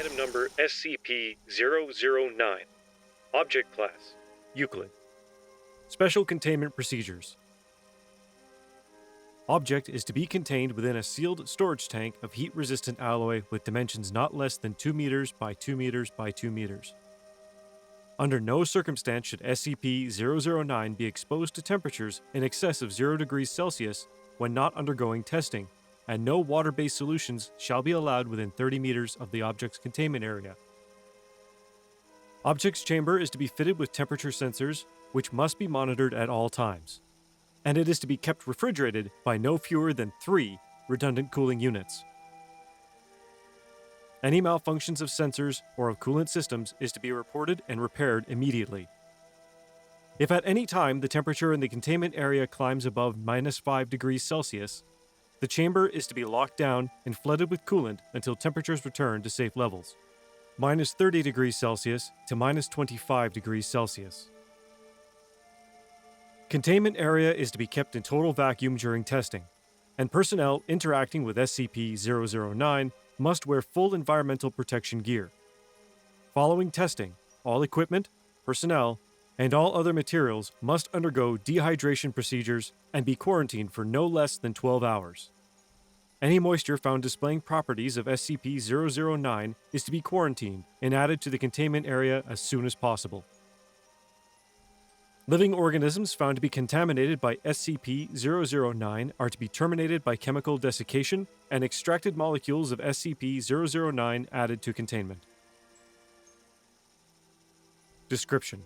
Item number SCP-009. Object Class Euclid. Special Containment Procedures. Object is to be contained within a sealed storage tank of heat-resistant alloy with dimensions not less than 2 meters by 2 meters by 2 meters. Under no circumstance should SCP-009 be exposed to temperatures in excess of 0 degrees Celsius when not undergoing testing, and no water-based solutions shall be allowed within 30 meters of the object's containment area. Object's chamber is to be fitted with temperature sensors, which must be monitored at all times, and it is to be kept refrigerated by no fewer than 3 redundant cooling units. Any malfunctions of sensors or of coolant systems is to be reported and repaired immediately. If at any time the temperature in the containment area climbs above -5 degrees Celsius, the chamber is to be locked down and flooded with coolant until temperatures return to safe levels, -30 degrees Celsius to -25 degrees Celsius. Containment area is to be kept in total vacuum during testing, and personnel interacting with SCP-009 must wear full environmental protection gear. Following testing, all equipment, personnel, and all other materials must undergo dehydration procedures and be quarantined for no less than 12 hours. Any moisture found displaying properties of SCP-009 is to be quarantined and added to the containment area as soon as possible. Living organisms found to be contaminated by SCP-009 are to be terminated by chemical desiccation and extracted molecules of SCP-009 added to containment. Description: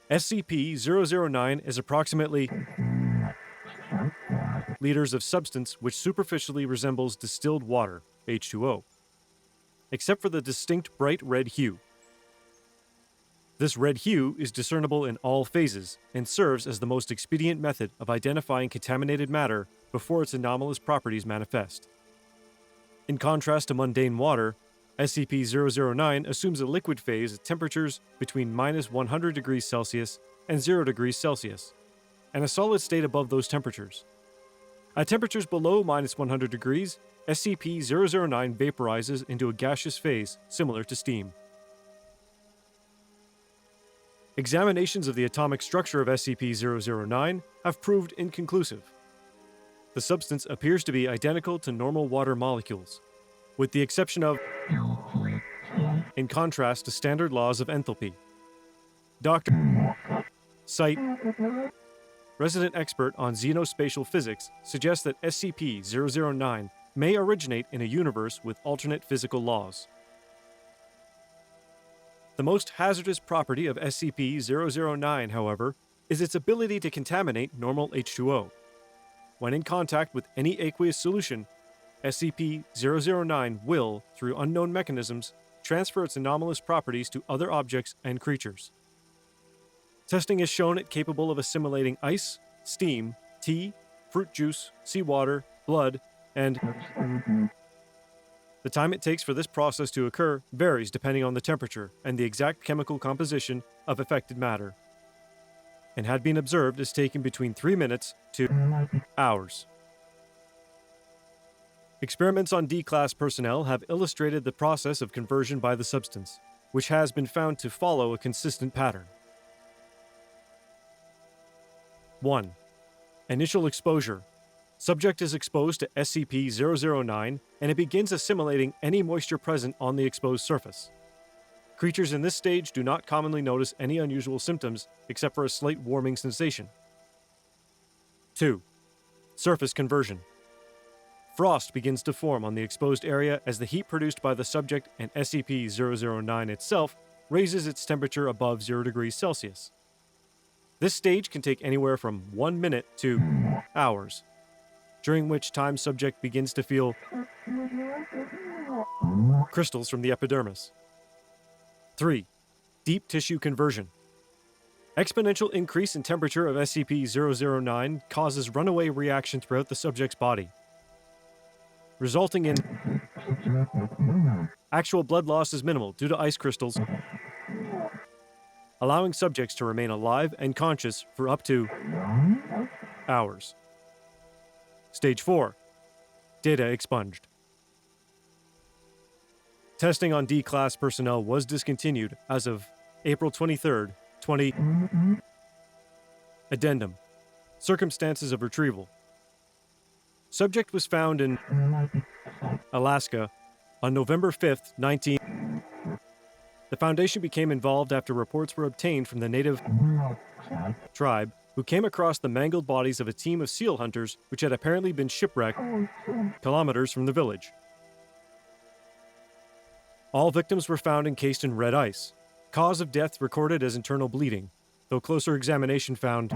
SCP-009 is approximately liters of substance which superficially resembles distilled water, H2O, except for the distinct bright red hue. This red hue is discernible in all phases and serves as the most expedient method of identifying contaminated matter before its anomalous properties manifest. In contrast to mundane water, SCP-009 assumes a liquid phase at temperatures between -100 degrees Celsius and 0 degrees Celsius, and a solid state above those temperatures. At temperatures below -100 degrees, SCP-009 vaporizes into a gaseous phase similar to steam. Examinations of the atomic structure of SCP-009 have proved inconclusive. The substance appears to be identical to normal water molecules, with the exception of, in contrast to standard laws of enthalpy. Dr. Site, resident expert on xenospatial physics, suggests that SCP-009 may originate in a universe with alternate physical laws. The most hazardous property of SCP-009, however, is its ability to contaminate normal H2O. When in contact with any aqueous solution, SCP-009 will, through unknown mechanisms, transfer its anomalous properties to other objects and creatures. Testing has shown it capable of assimilating ice, steam, tea, fruit juice, seawater, blood, and the time it takes for this process to occur varies depending on the temperature and the exact chemical composition of affected matter, and had been observed as taking between 3 minutes to hours. Experiments on D-Class personnel have illustrated the process of conversion by the substance, which has been found to follow a consistent pattern. 1. Initial exposure. Subject is exposed to SCP-009, and it begins assimilating any moisture present on the exposed surface. Creatures in this stage do not commonly notice any unusual symptoms except for a slight warming sensation. 2. Surface conversion. Frost begins to form on the exposed area as the heat produced by the subject and SCP-009 itself raises its temperature above 0 degrees Celsius. This stage can take anywhere from 1 minute to hours, during which time subject begins to feel crystals from the epidermis. 3. Deep tissue conversion. Exponential increase in temperature of SCP-009 causes runaway reaction throughout the subject's body, resulting in actual blood loss is minimal due to ice crystals, allowing subjects to remain alive and conscious for up to hours. Stage 4. Data expunged. Testing on D-Class personnel was discontinued as of April 23, 20... Addendum. Circumstances of retrieval. Subject was found in Alaska on November 5, 19... The Foundation became involved after reports were obtained from the native tribe who came across the mangled bodies of a team of seal hunters which had apparently been shipwrecked kilometers from the village. All victims were found encased in red ice. Cause of death recorded as internal bleeding, though closer examination found...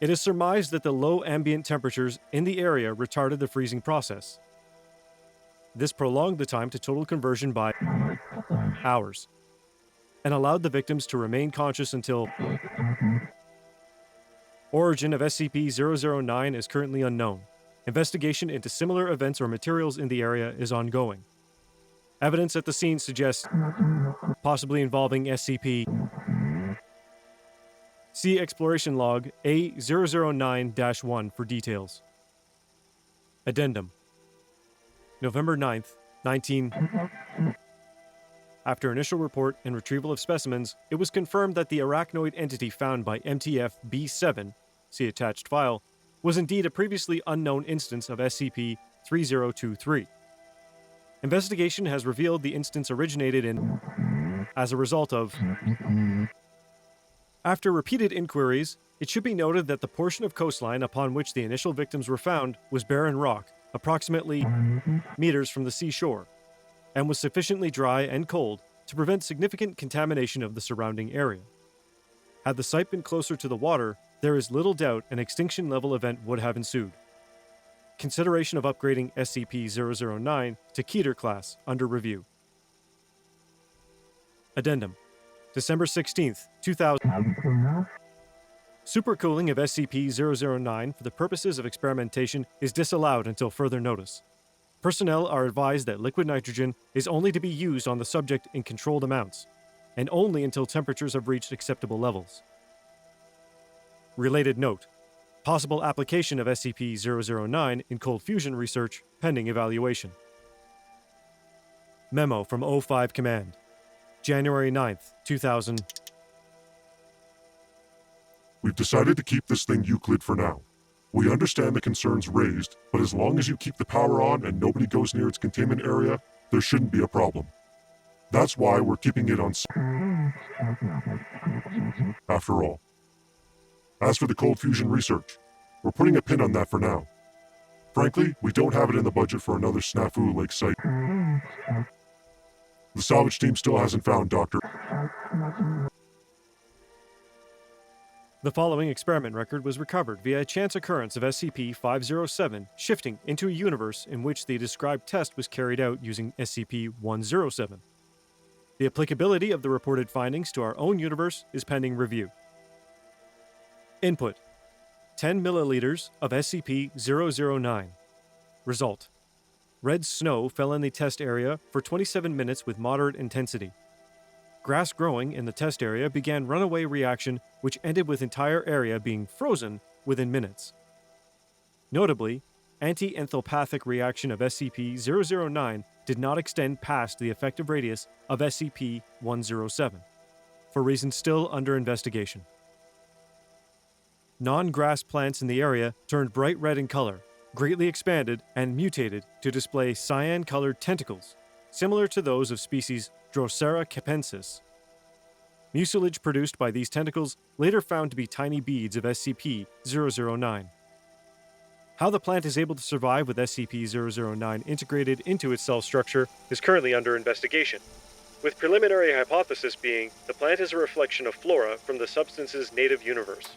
It is surmised that the low ambient temperatures in the area retarded the freezing process. This prolonged the time to total conversion by hours, and allowed the victims to remain conscious until... Origin of SCP-009 is currently unknown. Investigation into similar events or materials in the area is ongoing. Evidence at the scene suggests possibly involving SCP... See Exploration Log A009-1 for details. Addendum. November 9th, 19... After initial report and retrieval of specimens, it was confirmed that the arachnoid entity found by MTF-B7, see attached file, was indeed a previously unknown instance of SCP-3023. Investigation has revealed the instance originated in... as a result of... After repeated inquiries, it should be noted that the portion of coastline upon which the initial victims were found was barren rock, approximately meters from the seashore, and was sufficiently dry and cold to prevent significant contamination of the surrounding area. Had the site been closer to the water, there is little doubt an extinction-level event would have ensued. Consideration of upgrading SCP-009 to Keter class under review. Addendum. December 16th, 2000. Supercooling of SCP-009 for the purposes of experimentation is disallowed until further notice. Personnel are advised that liquid nitrogen is only to be used on the subject in controlled amounts, and only until temperatures have reached acceptable levels. Related note: possible application of SCP-009 in cold fusion research pending evaluation. Memo from O5 Command. January 9th, 2000. We've decided to keep this thing Euclid for now. We understand the concerns raised, but as long as you keep the power on and nobody goes near its containment area, there shouldn't be a problem. That's why we're keeping it on... After all. As for the cold fusion research, we're putting a pin on that for now. Frankly, we don't have it in the budget for another snafu like site. The salvage team still hasn't found Dr. The following experiment record was recovered via a chance occurrence of SCP-507 shifting into a universe in which the described test was carried out using SCP-107. The applicability of the reported findings to our own universe is pending review. Input: 10 milliliters of SCP-009. Result: red snow fell in the test area for 27 minutes with moderate intensity. Grass growing in the test area began runaway reaction, which ended with entire area being frozen within minutes. Notably, anti-enthopathic reaction of SCP-009 did not extend past the effective radius of SCP-107, for reasons still under investigation. Non-grass plants in the area turned bright red in color, greatly expanded and mutated to display cyan-colored tentacles, similar to those of species Drosera capensis. Mucilage produced by these tentacles later found to be tiny beads of SCP-009. How the plant is able to survive with SCP-009 integrated into its cell structure is currently under investigation, with preliminary hypothesis being the plant is a reflection of flora from the substance's native universe.